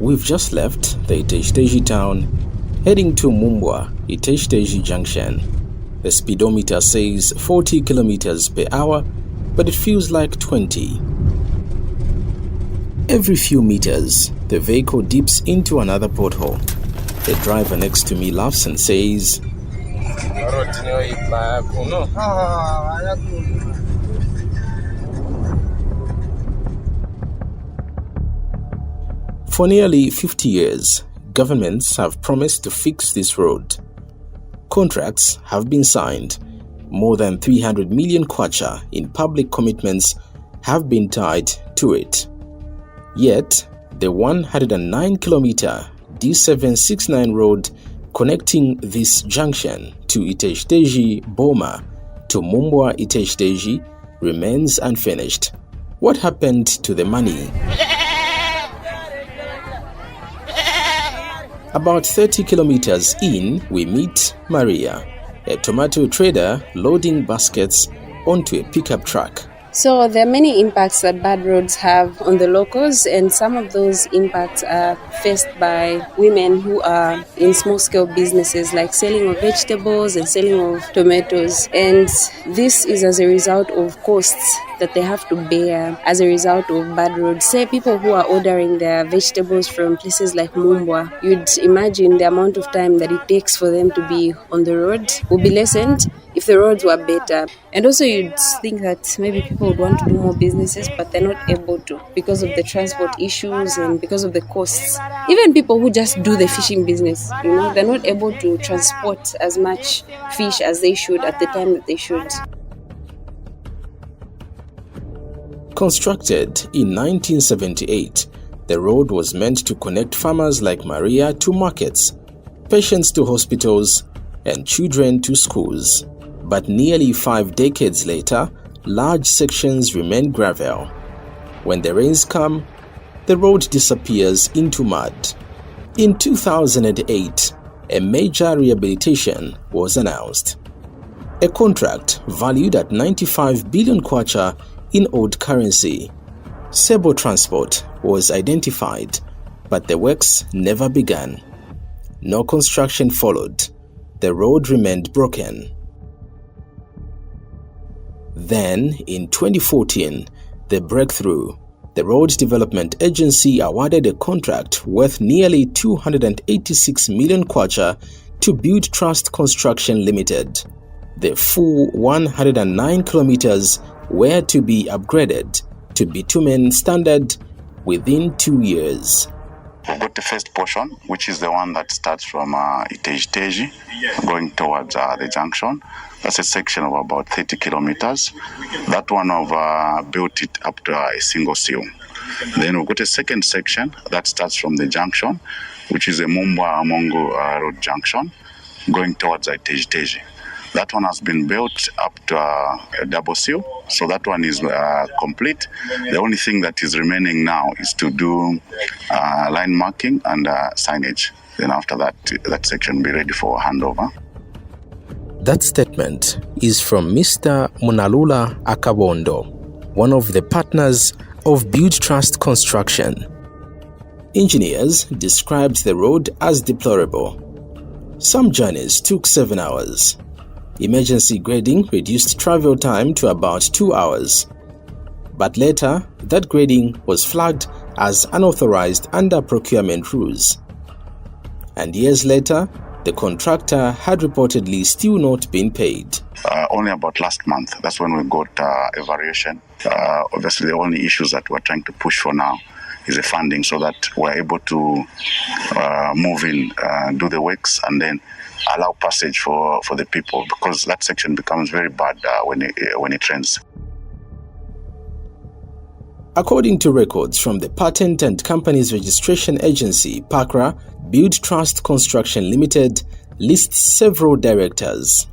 We've just left the Itezhi-Tezhi town, heading to Mumbwa Itezhi-Tezhi junction. The speedometer says 40 kilometers per hour, but it feels like 20. Every few meters, the vehicle dips into another pothole. The driver next to me laughs and says, for nearly 50 years, governments have promised to fix this road. Contracts have been signed. More than 300 million kwacha in public commitments have been tied to it. Yet, the 109-kilometer D769 road connecting this junction to Itezhi-Tezhi Boma to Mumbwa Itezhi-Tezhi remains unfinished. What happened to the money? About 30 kilometers in, we meet Maria, a tomato trader loading baskets onto a pickup truck. So there are many impacts that bad roads have on the locals, and some of those impacts are faced by women who are in small-scale businesses like selling of vegetables and selling of tomatoes. And this is as a result of costs that they have to bear as a result of bad roads. Say people who are ordering their vegetables from places like Mumbwa, you'd imagine the amount of time that it takes for them to be on the road will be lessened if the roads were better. And also you'd think that maybe people would want to do more businesses, but they're not able to because of the transport issues and because of the costs. Even people who just do the fishing business, they're not able to transport as much fish as they should at the time that they should. Constructed in 1978, the road was meant to connect farmers like Maria to markets, patients to hospitals, and children to schools. But nearly 5 decades later, large sections remain gravel. When the rains come, the road disappears into mud. In 2008, a major rehabilitation was announced. A contract valued at 95 billion kwacha in old currency. Sebo Transport was identified, but the works never began. No construction followed. The road remained broken. Then, in 2014, the breakthrough. The Road Development Agency awarded a contract worth nearly 286 million kwacha to Build Trust Construction Limited. The full 109 kilometers were to be upgraded to bitumen standard within 2 years. We've got the first portion, which is the one that starts from Itezhi-Tezhi going towards the junction. That's a section of about 30 kilometers. That one I've built it up to a single seal. Then we've got a second section that starts from the junction, which is a Mumbwa-Amongo road junction going towards Itezhi-Tezhi. That one has been built up to a double seal, so that one is complete. The only thing that is remaining now is to do line marking and signage. Then after that, that section will be ready for handover. That statement is from Mr. Munalula Akabondo, one of the partners of Build Trust Construction. Engineers described the road as deplorable. Some journeys took 7 hours. Emergency grading reduced travel time to about 2 hours. But later, that grading was flagged as unauthorized under procurement rules. And years later, the contractor had reportedly still not been paid. Only about last month, that's when we got a variation. Obviously, the only issues that we're trying to push for now is the funding so that we're able to move in, do the works, and then allow passage for the people, because that section becomes very bad when it rains. According to records from the Patent and Companies Registration Agency, PACRA, Build Trust Construction Limited lists several directors.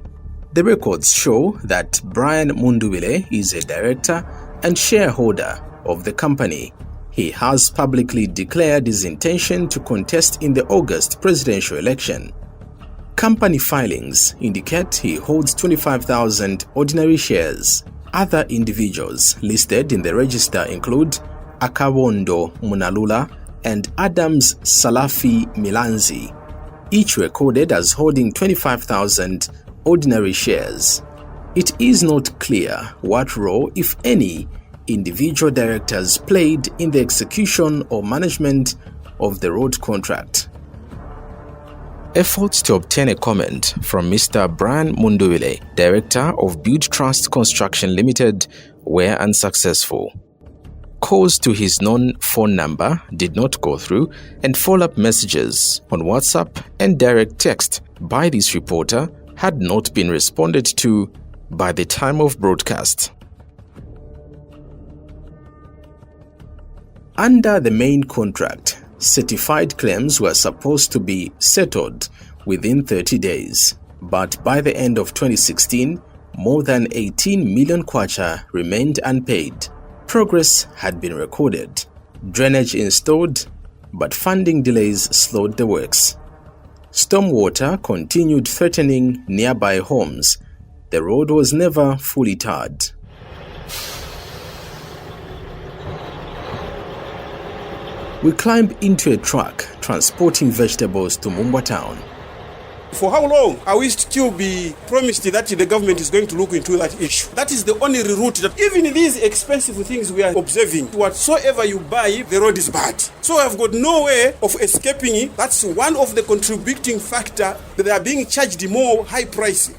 The records show that Brian Munduwile is a director and shareholder of the company. He has publicly declared his intention to contest in the August presidential election. Company filings indicate he holds 25,000 ordinary shares. Other individuals listed in the register include Akabondo Munalula, and Adams Salafi Milanzi, each recorded as holding 25,000 ordinary shares. It is not clear what role, if any, individual directors played in the execution or management of the road contract. Efforts to obtain a comment from Mr. Brian Munduwile, Director of Build Trust Construction Limited, were unsuccessful. Calls to his non-phone number did not go through, and follow-up messages on WhatsApp and direct text by this reporter had not been responded to by the time of broadcast. Under the main contract, certified claims were supposed to be settled within 30 days, but by the end of 2016, more than 18 million kwacha remained unpaid. Progress had been recorded, drainage installed, but funding delays slowed the works. Stormwater continued threatening nearby homes. The road was never fully tarred. We climbed into a truck transporting vegetables to Mumba town. For how long are we still be promised that the government is going to look into that issue? That is the only route that even these expensive things we are observing, whatsoever you buy, the road is bad. So I've got no way of escaping it. That's one of the contributing factor that they are being charged more high price.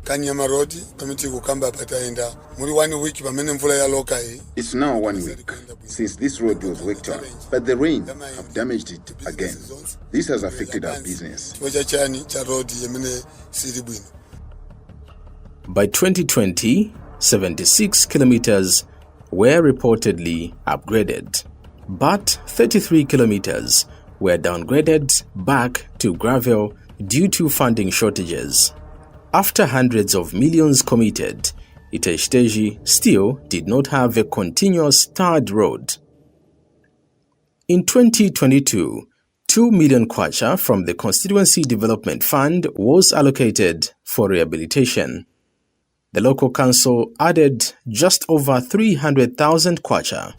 Kanyama Road, committee kukamba pataenda. Muri 1 week pamene mvula ya loka hii. It's now 1 week since this road was worked on, but the rain have damaged it again. This has affected our business. By 2020, 76 kilometers were reportedly upgraded, but 33 kilometers were downgraded back to gravel due to funding shortages. After hundreds of millions committed, Itezhi-Tezhi still did not have a continuous tarred road. In 2022, 2 million kwacha from the Constituency Development Fund was allocated for rehabilitation. The local council added just over 300,000 kwacha.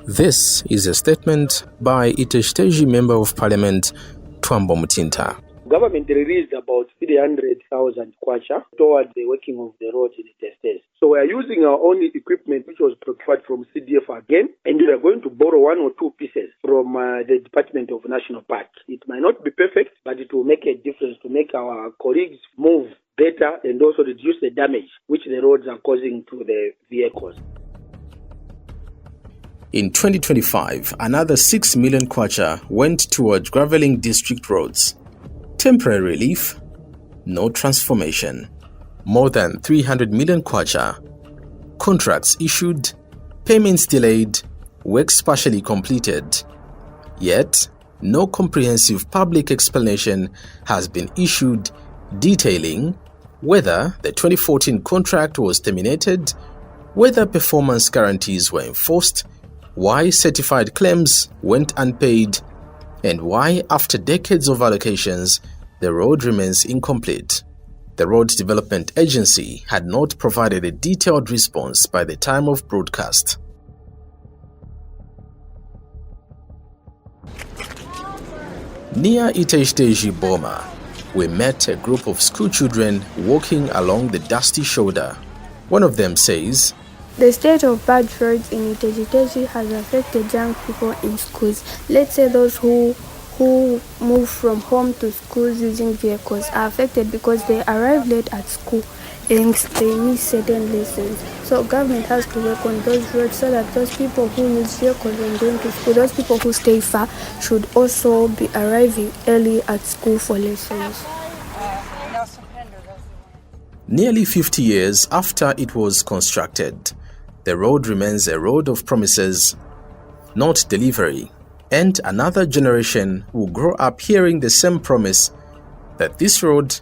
This is a statement by Itezhi-Tezhi Member of Parliament Twambo Mutinta. Government released about 300,000 kwacha towards the working of the roads in Itezhi-Tezhi. So we are using our own equipment which was procured from CDF again, and we are going to borrow 1 or 2 pieces from the Department of National Park. It might not be perfect, but it will make a difference to make our colleagues move better and also reduce the damage which the roads are causing to the vehicles. In 2025, another 6 million kwacha went towards graveling district roads. Temporary relief, no transformation. More than 300 million kwacha. Contracts issued, payments delayed, works partially completed. Yet, no comprehensive public explanation has been issued detailing whether the 2014 contract was terminated, whether performance guarantees were enforced, why certified claims went unpaid, and why, after decades of allocations, the road remains incomplete. The Roads Development Agency had not provided a detailed response by the time of broadcast. Near Itezhi-Tezhi Boma, we met a group of school children walking along the dusty shoulder. One of them says, "The state of bad roads in Itezhi-Tezhi has affected young people in schools. Let's say those who move from home to schools using vehicles are affected because they arrive late at school and they miss certain lessons. So government has to work on those roads so that those people who use vehicles and going to school, those people who stay far, should also be arriving early at school for lessons." Nearly 50 years after it was constructed, the road remains a road of promises, not delivery. And another generation will grow up hearing the same promise that this road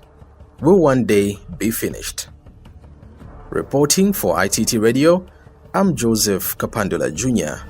will one day be finished. Reporting for ITT Radio, I'm Joseph Kapandula Jr.